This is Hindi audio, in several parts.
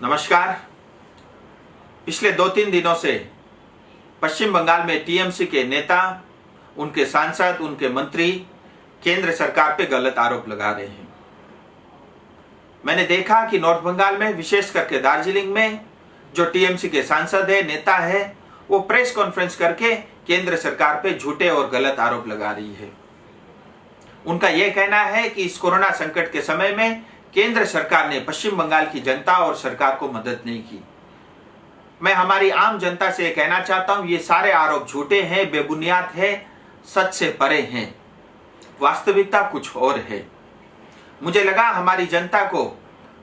नमस्कार। पिछले 2-3 दिनों से पश्चिम बंगाल में टीएमसी के नेता, उनके सांसद, उनके मंत्री केंद्र सरकार पे गलत आरोप लगा रहे हैं। मैंने देखा कि नॉर्थ बंगाल में, विशेष करके दार्जिलिंग में, जो टीएमसी के सांसद है, नेता है, वो प्रेस कॉन्फ्रेंस करके केंद्र सरकार पे झूठे और गलत आरोप लगा रही है। उनका यह कहना है कि इस कोरोना संकट के समय में केंद्र सरकार ने पश्चिम बंगाल की जनता और सरकार को मदद नहीं की। मैं हमारी आम जनता से कहना चाहता हूं, ये सारे आरोप झूठे हैं, बेबुनियाद है, सच से परे हैं। वास्तविकता कुछ और है। मुझे लगा हमारी जनता को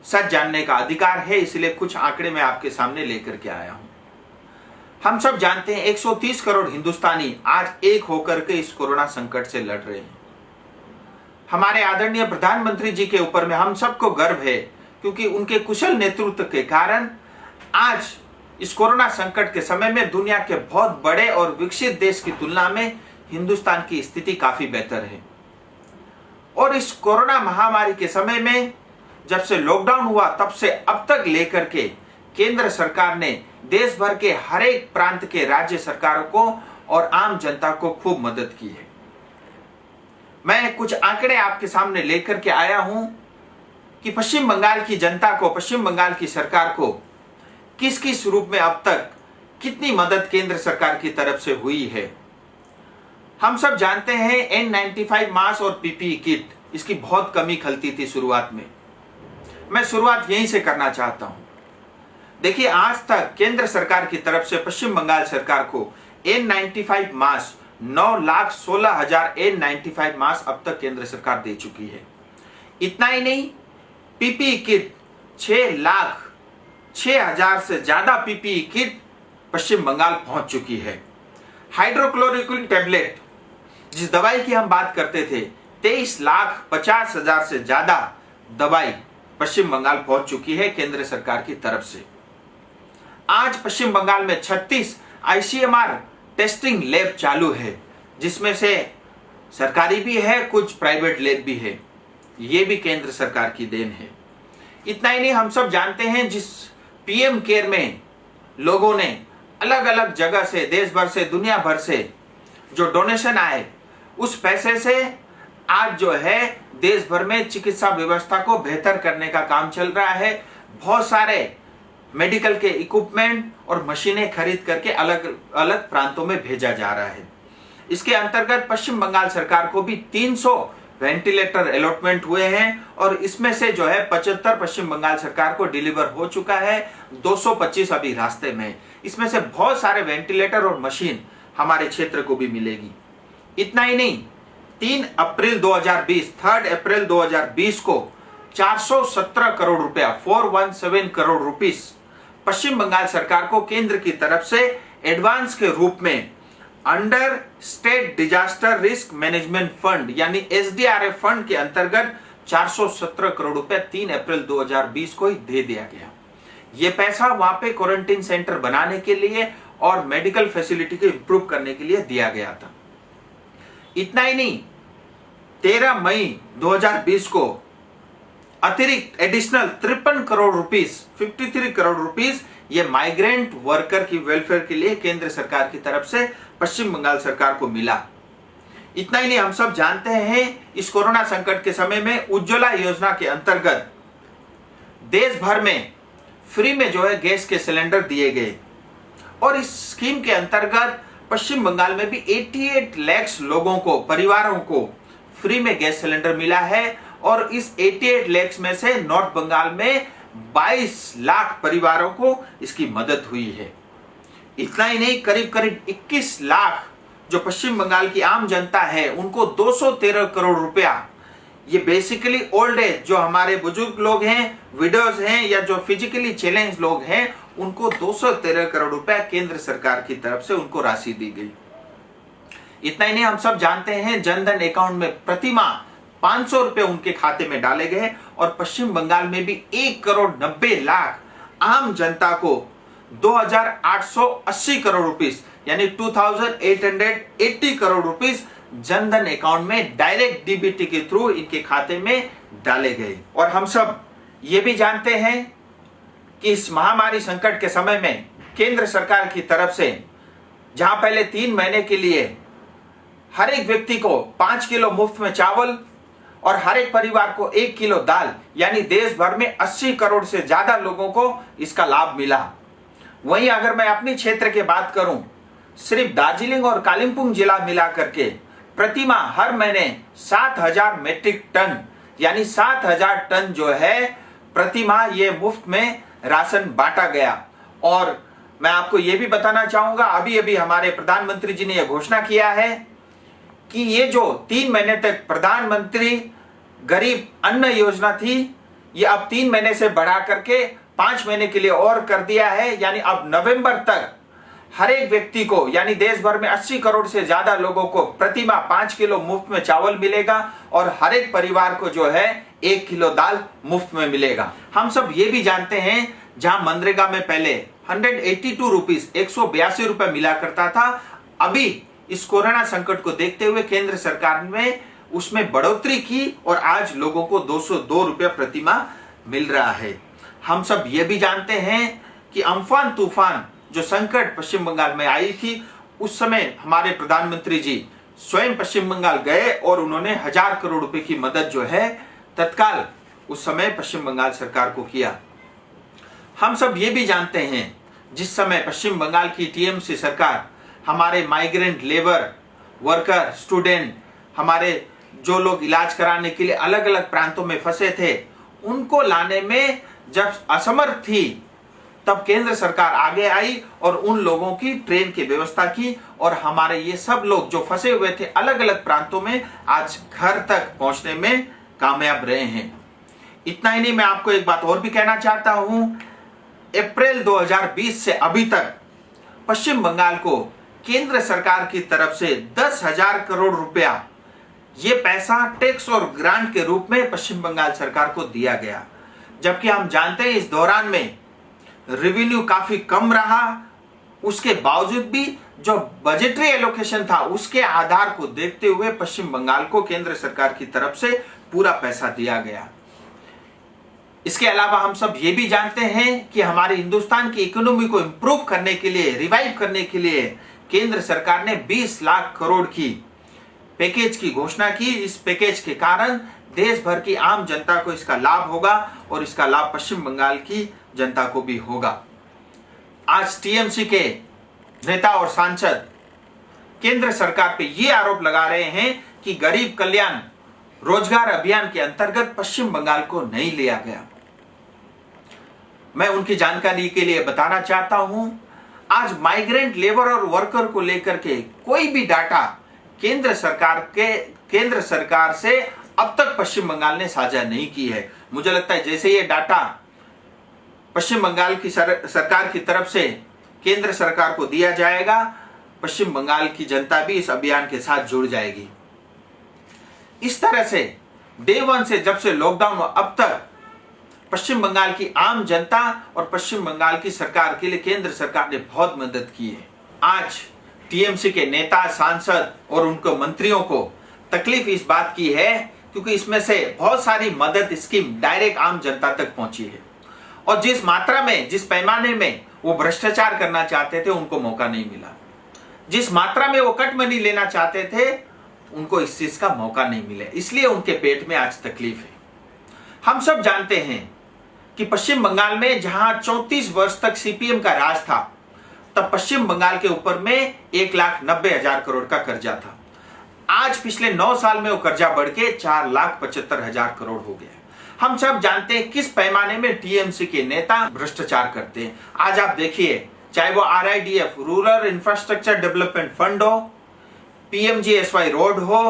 सच जानने का अधिकार है, इसलिए कुछ आंकड़े मैं आपके सामने लेकर के आया हूं। हम सब जानते हैं 130 करोड़ हिंदुस्तानी आज एक होकर के इस कोरोना संकट से लड़ रहे हैं। हमारे आदरणीय प्रधानमंत्री जी के ऊपर में हम सबको गर्व है, क्योंकि उनके कुशल नेतृत्व के कारण आज इस कोरोना संकट के समय में दुनिया के बहुत बड़े और विकसित देश की तुलना में हिंदुस्तान की स्थिति काफी बेहतर है। और इस कोरोना महामारी के समय में जब से लॉकडाउन हुआ तब से अब तक लेकर के केंद्र सरकार ने देश भर के हर एक प्रांत के राज्य सरकारों को और आम जनता को खूब मदद की है। मैं कुछ आंकड़े आपके सामने लेकर के आया हूं कि पश्चिम बंगाल की जनता को, पश्चिम बंगाल की सरकार को किस किस रूप में अब तक कितनी मदद केंद्र सरकार की तरफ से हुई है। हम सब जानते हैं N95 मास्क और पीपीई किट, इसकी बहुत कमी खलती थी शुरुआत में। मैं शुरुआत यहीं से करना चाहता हूं। देखिए, आज तक केंद्र सरकार की तरफ से पश्चिम बंगाल सरकार को N95 मास्क 9,16,000 N95 मास्क अब तक केंद्र सरकार दे चुकी है। इतना ही नहीं, पीपीई किट 6,06,000 से ज्यादा पीपीई किट पश्चिम बंगाल पहुंच चुकी है। हाइड्रोक्लोरोक्विन टेबलेट, जिस दवाई की हम बात करते थे, 23,50,000 से ज्यादा दवाई पश्चिम बंगाल पहुंच चुकी है केंद्र सरकार की तरफ से। आज पश्चिम बंगाल में 36 ICMR टेस्टिंग लैब चालू है, जिसमें से सरकारी भी है, कुछ प्राइवेट लैब भी है। ये भी केंद्र सरकार की देन है। इतना ही नहीं, हम सब जानते हैं जिस पीएम केयर में लोगों ने अलग अलग जगह से, देश भर से, दुनिया भर से जो डोनेशन आए, उस पैसे से आज जो है देश भर में चिकित्सा व्यवस्था को बेहतर करने का काम चल रहा है। बहुत सारे मेडिकल के इक्विपमेंट और मशीनें खरीद करके अलग अलग प्रांतों में भेजा जा रहा है। इसके अंतर्गत पश्चिम बंगाल सरकार को भी 300 वेंटिलेटर अलॉटमेंट हुए हैं और इसमें से जो है 75 पश्चिम बंगाल सरकार को डिलीवर हो चुका है, 225 अभी रास्ते में। इसमें से बहुत सारे वेंटिलेटर और मशीन हमारे क्षेत्र को भी मिलेगी। इतना ही नहीं, 3 अप्रैल 2020 को 417 करोड़ रुपया, 417 करोड़ रुपीस पश्चिम बंगाल सरकार को केंद्र की तरफ से एडवांस के रूप में under state disaster risk management fund यानी SDRF फंड के अंतर्गत 417 करोड़ रुपए 3 अप्रैल 2020 को ही दे दिया गया। यह पैसा वहां पे क्वारंटीन सेंटर बनाने के लिए और मेडिकल फैसिलिटी को इंप्रूव करने के लिए दिया गया था। इतना ही नहीं, 13 मई 2020 को अतिरिक्त additional 53 crore rupees, 53 crore rupees ये माइग्रेंट वर्कर की वेलफेयर के लिए केंद्र सरकार की तरफ से पश्चिम बंगाल सरकार को मिला। इतना ही नहीं, हम सब जानते हैं इस कोरोना संकट के समय में उज्ज्वला योजना के अंतर्गत देश भर में फ्री में जो है गैस के सिलेंडर दिए गए और इस स्कीम के अंतर्गत पश्चिम बंगाल में भी 88 लाख लोगों को, परिवारों को फ्री में गैस सिलेंडर मिला है और इस 88 लाख में से नॉर्थ बंगाल में 22 लाख परिवारों को इसकी मदद हुई है। इतना ही नहीं, करीब करीब 21 लाख जो पश्चिम बंगाल की आम जनता है उनको 213 करोड़ रुपया, ये बेसिकली ओल्ड एज जो हमारे बुजुर्ग लोग हैं, विडोज हैं या जो फिजिकली चैलेंज लोग हैं, उनको 213 करोड़ रुपया केंद्र सरकार की तरफ से उनको राशि दी गई। इतना ही नहीं, हम सब जानते हैं जनधन अकाउंट में प्रतिमाह 500 रुपए उनके खाते में डाले गए और पश्चिम बंगाल में भी 1 करोड़ 90 लाख आम जनता को 2,880 करोड़ रुपीस यानी 2,880 करोड़ रुपीस जनधन अकाउंट में डायरेक्ट डीबीटी के थ्रू इनके खाते में डाले गए। और हम सब ये भी जानते हैं कि इस महामारी संकट के समय में केंद्र सरकार की तरफ से जहां पहले 3 महीने के लिए हर एक व्यक्ति को 5 किलो मुफ्त में चावल और हर एक परिवार को 1 किलो दाल, यानी देश भर में 80 करोड़ से ज्यादा लोगों को इसका लाभ मिला। वहीं अगर मैं अपनी क्षेत्र की बात करूं, सिर्फ दार्जिलिंग और कालिम्पोंग जिला मिला करके प्रति माह हर महीने 7000 मेट्रिक टन यानी 7000 टन जो है प्रति माह ये मुफ्त में राशन बांटा गया। और मैं आपको ये भी बताना चाहूंगा, अभी अभी हमारे प्रधानमंत्री जी ने यह घोषणा किया है कि ये जो 3 महीने तक प्रधानमंत्री गरीब अन्न योजना थी, ये अब 3 महीने से बढ़ा करके 5 महीने के लिए और कर दिया है। यानी अब नवंबर तक हर एक व्यक्ति को, यानी देश भर में 80 करोड़ से ज्यादा लोगों को प्रति माह 5 किलो मुफ्त में चावल मिलेगा और हर एक परिवार को जो है 1 किलो दाल मुफ्त में मिलेगा। हम सब ये भी जानते हैं, जहां मनरेगा में पहले 182 रुपीज 182 रुपए मिला करता था, अभी इस कोरोना संकट को देखते हुए केंद्र सरकार ने उसमें बढ़ोतरी की और आज लोगों को 202 रुपये प्रति माह मिल रहा है। हम सब ये भी जानते हैं कि अम्फान तूफान जो संकट पश्चिम बंगाल में आई थी, उस समय हमारे प्रधानमंत्री जी स्वयं पश्चिम बंगाल गए और उन्होंने 1000 करोड़ रुपए की मदद जो है तत्काल उस समय पश्चिम बंगाल सरकार को किया। हम सब ये भी जानते हैं, जिस समय पश्चिम बंगाल की टीएमसी सरकार हमारे माइग्रेंट लेबर वर्कर स्टूडेंट, हमारे जो लोग इलाज कराने के लिए अलग अलग प्रांतों में फंसे थे, उनको लाने में जब असमर्थ थी, तब केंद्र सरकार आगे आई और उन लोगों की ट्रेन की व्यवस्था की और हमारे ये सब लोग जो फंसे हुए थे अलग अलग प्रांतों में, आज घर तक पहुंचने में कामयाब रहे हैं। इतना ही नहीं, मैं आपको एक बात और भी कहना चाहता हूं। अप्रैल 2020 से अभी तक पश्चिम बंगाल को केंद्र सरकार की तरफ से 10,000 करोड़ रुपया ये पैसा टैक्स और ग्रांट के रूप में पश्चिम बंगाल सरकार को दिया गया। जबकि हम जानते हैं इस दौरान में रेवेन्यू काफी कम रहा, उसके बावजूद भी जो बजटरी एलोकेशन था उसके आधार को देखते हुए पश्चिम बंगाल को केंद्र सरकार की तरफ से पूरा पैसा दिया गया। इसके अलावा हम सब ये भी जानते हैं कि हमारे हिंदुस्तान की इकोनॉमी को इंप्रूव करने के लिए, रिवाइव करने के लिए केंद्र सरकार ने 20 लाख करोड़ की पैकेज की घोषणा की। इस पैकेज के कारण देश भर की आम जनता को इसका लाभ होगा और इसका लाभ पश्चिम बंगाल की जनता को भी होगा। आज टीएमसी के नेता और सांसद केंद्र सरकार पे ये आरोप लगा रहे हैं कि गरीब कल्याण रोजगार अभियान के अंतर्गत पश्चिम बंगाल को नहीं लिया गया। मैं उनकी जानकारी के लिए बताना चाहता हूं, आज माइग्रेंट लेबर और वर्कर को लेकर के कोई भी डाटा केंद्र सरकार से अब तक पश्चिम बंगाल ने साझा नहीं की है। मुझे लगता है जैसे ये डाटा पश्चिम बंगाल की सरकार की तरफ से केंद्र सरकार को दिया जाएगा, पश्चिम बंगाल की जनता भी इस अभियान के साथ जुड़ जाएगी। इस तरह से डे 1 से जब से लॉकडाउन हुआ अब तक पश्चिम बंगाल की आम जनता और पश्चिम बंगाल की सरकार के लिए केंद्र सरकार ने बहुत मदद की है। आज टीएमसी के नेता, सांसद और उनको मंत्रियों को तकलीफ इस बात की है क्योंकि इसमें से बहुत सारी मदद स्कीम डायरेक्ट आम जनता तक पहुंची है और जिस मात्रा में, जिस पैमाने में वो भ्रष्टाचार करना चाहते थे उनको मौका नहीं मिला। जिस मात्रा में वो कट मनी लेना चाहते थे उनको इस चीज का मौका नहीं मिला, इसलिए उनके पेट में आज तकलीफ है। हम सब जानते हैं कि पश्चिम बंगाल में जहां 34 वर्ष तक सीपीएम का राज था, तब पश्चिम बंगाल के ऊपर में 1,90,000 करोड़ का कर्जा था। आज पिछले 9 साल में वो कर्जा बढ़ के 4,75,000 करोड़ हो गया। हम सब जानते हैं किस पैमाने में टीएमसी के नेता भ्रष्टाचार करते हैं। आज आप देखिए, चाहे वो RIDF rural infrastructure development fund हो, PMGSY रोड हो,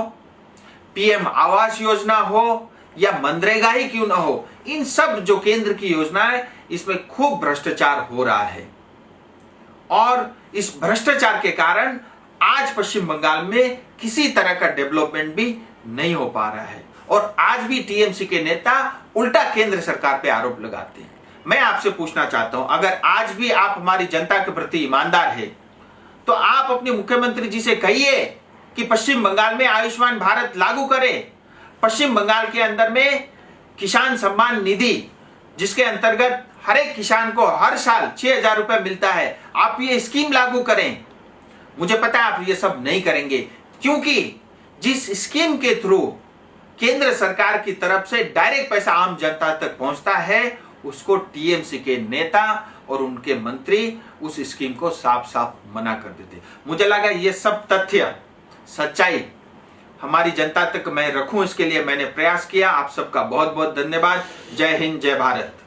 PM आवास योजना हो या मनरेगा ही क्यों ना हो, इन सब जो केंद्र की योजना है इसमें खूब भ्रष्टाचार हो रहा है और इस भ्रष्टाचार के कारण आज पश्चिम बंगाल में किसी तरह का डेवलपमेंट भी नहीं हो पा रहा है और आज भी टीएमसी के नेता उल्टा केंद्र सरकार पे आरोप लगाते हैं। मैं आपसे पूछना चाहता हूं, अगर आज भी आप हमारी जनता के प्रति ईमानदार है तो आप अपने मुख्यमंत्री जी से कहिए कि पश्चिम बंगाल में आयुष्मान भारत लागू करें। पश्चिम बंगाल के अंदर में किसान सम्मान निधि, जिसके अंतर्गत हर एक किसान को हर साल 6,000 रुपए मिलता है, आप ये स्कीम लागू करें। मुझे पता है आप ये सब नहीं करेंगे, क्योंकि जिस स्कीम के थ्रू केंद्र सरकार की तरफ से डायरेक्ट पैसा आम जनता तक पहुंचता है, उसको टीएमसी के नेता और उनके मंत्री उस स्कीम को साफ साफ मना कर देते। मुझे लगा ये सब तथ्य, सच्चाई हमारी जनता तक मैं रखूं, इसके लिए मैंने प्रयास किया। आप सबका बहुत बहुत धन्यवाद। जय हिंद, जय भारत।